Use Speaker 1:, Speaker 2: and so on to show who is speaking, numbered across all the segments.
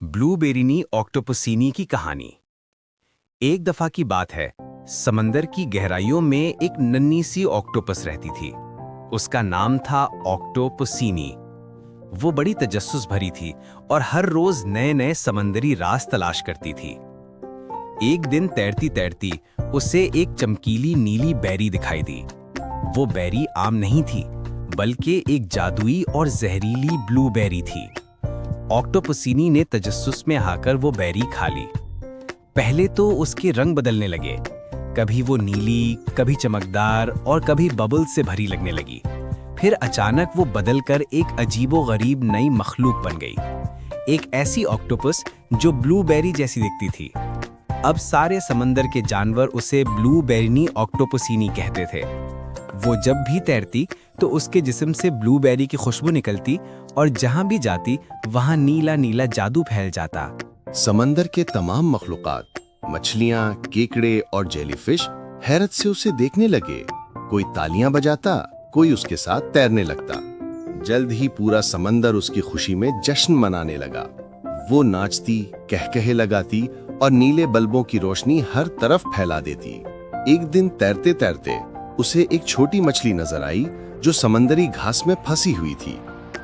Speaker 1: ब्लूबेरिनी ऑक्टोपसीनी की कहानी। एक दफा की बात है, समंदर की गहराइयों में एक नन्ही सी ऑक्टोपस रहती थी। उसका नाम था ऑक्टोपसीनी। वो बड़ी तजस्सुस भरी थी और हर रोज नए नए समंदरी राज तलाश करती थी। एक दिन तैरती तैरती उसे एक चमकीली नीली बेरी दिखाई दी। वो बेरी आम नहीं थी, बल्कि एक जादुई और जहरीली ब्लूबेरी थी। ऑक्टोपसीनी ने तजस्सुस में आकर वो बेरी खा ली। पहले तो उसके रंग बदलने लगे, कभी वो नीली, कभी चमकदार और कभी बबल से भरी लगने लगी। फिर अचानक वो बदलकर एक अजीबोगरीब नई मखलूक बन गई, एक ऐसी ऑक्टोपस जो ब्लूबेरी जैसी दिखती थी। अब सारे समंदर के जानवर उसे ब्लूबेरिनी ऑक्टोपसीनी कहते थे। वो जब भी तैरती तो उसके जिस्म से ब्लूबेरी की खुशबू निकलती और जहां भी जाती वहां नीला नीला जादू फैल जाता।
Speaker 2: समंदर के तमाम मखलूकात, मछलियां, केकड़े और जेलीफिश हैरत से उसे देखने लगे। कोई तालियां बजाता, कोई उसके साथ तैरने लगता। जल्द ही पूरा समंदर उसकी खुशी में जश्न मनाने लगा। वो नाचती, कहकहे लगाती और नीले बल्बों की रोशनी हर तरफ फैला देती। एक दिन तैरते तैरते उसे एक छोटी मछली नजर आई जो समंदरी घास में फंसी हुई थी।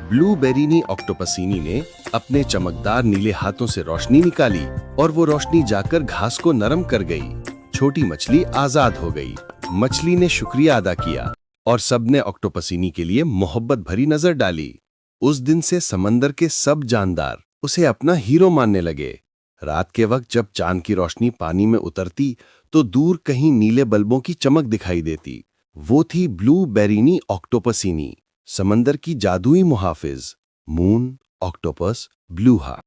Speaker 2: ब्लूबेरिनी ऑक्टोपसीनी ने अपने चमकदार नीले हाथों से रोशनी निकाली और वो रोशनी जाकर घास को नरम कर गई। छोटी मछली आजाद हो गई। मछली ने शुक्रिया अदा किया और सबने ऑक्टोपसीनी के लिए मोहब्बत भरी नजर डाली। उस दिन से समंदर के सब जानदार उसे अपना हीरो मानने लगे। रात के वक्त जब चांद की रोशनी पानी में उतरती तो दूर कहीं नीले बल्बों की चमक दिखाई देती। वो थी ब्लूबेरिनी ऑक्टोपसीनी, समंदर की जादुई मुहाफिज। Moon, octopus, ब्लूहा।